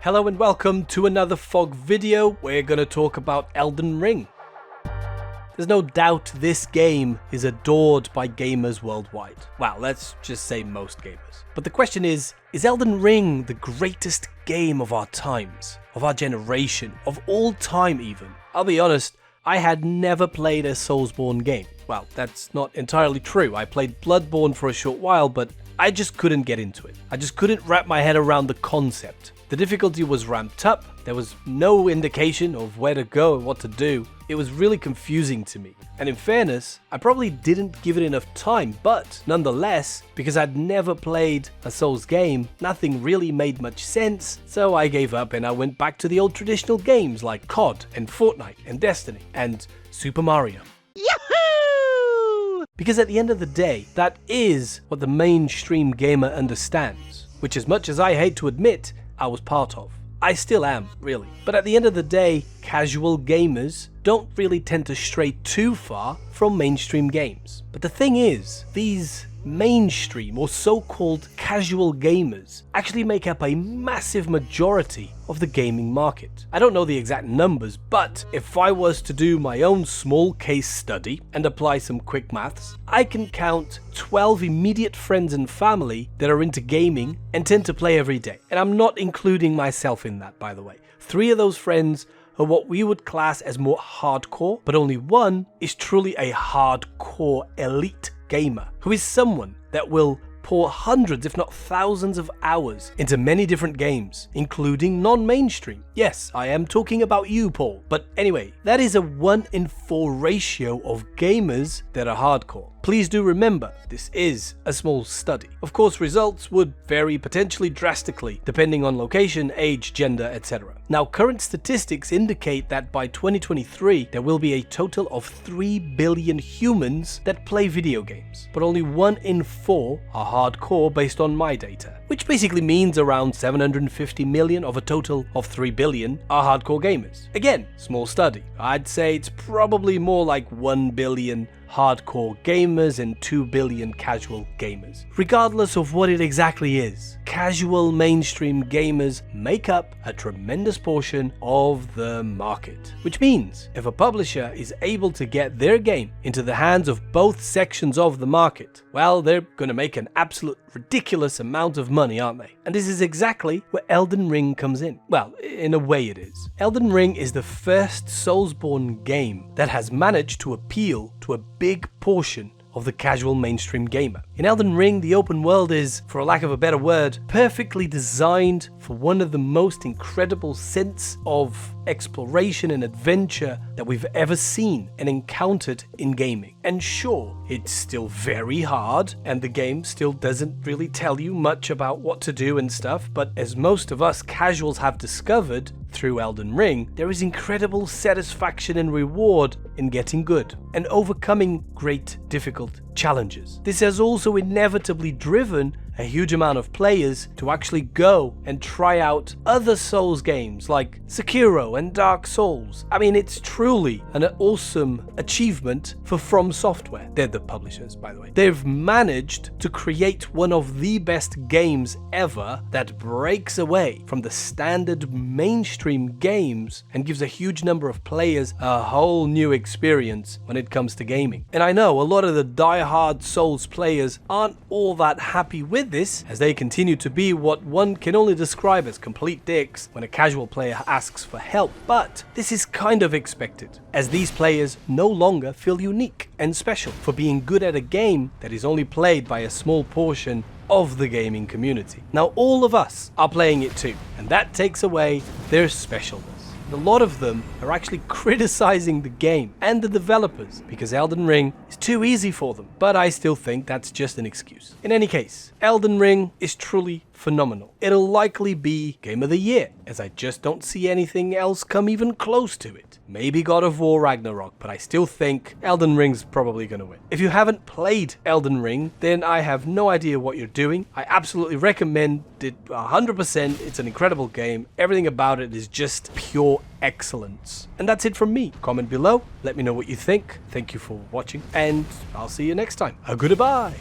Hello and welcome to another Fog video. We're gonna talk about Elden Ring. There's no doubt this game is adored by gamers worldwide. Well, let's just say most gamers. But the question is Elden Ring the greatest game of our times, of our generation, of all time even? I'll be honest, I had never played a Soulsborne game. Well, that's not entirely true. I played Bloodborne for a short while, but I just couldn't get into it. I just couldn't wrap my head around the concept. The difficulty was ramped up, there was no indication of where to go and what to do. It was really confusing to me. And in fairness, I probably didn't give it enough time, but nonetheless, because I'd never played a Souls game, nothing really made much sense, so I gave up and I went back to the old traditional games like COD and Fortnite and Destiny and Super Mario. Yahoo! Because at the end of the day, that is what the mainstream gamer understands, which as much as I hate to admit, I was part of. I still am, really. But at the end of the day, casual gamers don't really tend to stray too far from mainstream games. But the thing is, these mainstream or so-called casual gamers actually make up a massive majority of the gaming market. I don't know the exact numbers, but if I was to do my own small case study and apply some quick maths, I can count 12 immediate friends and family that are into gaming and tend to play every day. And I'm not including myself in that, by the way. 3 of those friends are what we would class as more hardcore, but only one is truly a hardcore elite gamer, who is someone that will pour hundreds if not thousands of hours into many different games, including non-mainstream. Yes, I am talking about you, Paul. But anyway, that is a 1 in 4 ratio of gamers that are hardcore. Please do remember, this is a small study. Of course, results would vary potentially drastically depending on location, age, gender, etc. Now, current statistics indicate that by 2023, there will be a total of 3 billion humans that play video games, but only 1 in 4 are hardcore based on my data, which basically means around 750 million of a total of 3 billion are hardcore gamers. Again, small study. I'd say it's probably more like 1 billion hardcore gamers and 2 billion casual gamers. Regardless of what it exactly is, casual mainstream gamers make up a tremendous portion of the market. Which means, if a publisher is able to get their game into the hands of both sections of the market, well, they're gonna make an absolute ridiculous amount of money, aren't they? And this is exactly where Elden Ring comes in. Well, in a way it is. Elden Ring is the first Soulsborne game that has managed to appeal to a big portion of the casual mainstream gamer. In Elden Ring, the open world is, for a lack of a better word, perfectly designed for one of the most incredible sense of exploration and adventure that we've ever seen and encountered in gaming. And sure, it's still very hard, and the game still doesn't really tell you much about what to do and stuff, but as most of us casuals have discovered through Elden Ring, there is incredible satisfaction and reward in getting good and overcoming great difficult challenges. This has also inevitably driven a huge amount of players to actually go and try out other Souls games like Sekiro and Dark Souls. I mean, it's truly an awesome achievement for From Software. They're the publishers, by the way. They've managed to create one of the best games ever that breaks away from the standard mainstream games and gives a huge number of players a whole new experience when it comes to gaming. And I know a lot of the die-hard Souls players aren't all that happy with this, as they continue to be what one can only describe as complete dicks when a casual player asks for help, but this is kind of expected, as these players no longer feel unique and special for being good at a game that is only played by a small portion of the gaming community. Now all of us are playing it too, and that takes away their specialness. A lot of them are actually criticizing the game and the developers because Elden Ring is too easy for them, but I still think that's just an excuse. In any case, Elden Ring is truly phenomenal. It'll likely be Game of the Year, as I just don't see anything else come even close to it. Maybe God of War Ragnarok, but I still think Elden Ring's probably gonna win. If you haven't played Elden Ring, then I have no idea what you're doing. I absolutely recommend it 100%. It's an incredible game. Everything about it is just pure excellence. And that's it from me. Comment below, let me know what you think. Thank you for watching, and I'll see you next time. Goodbye.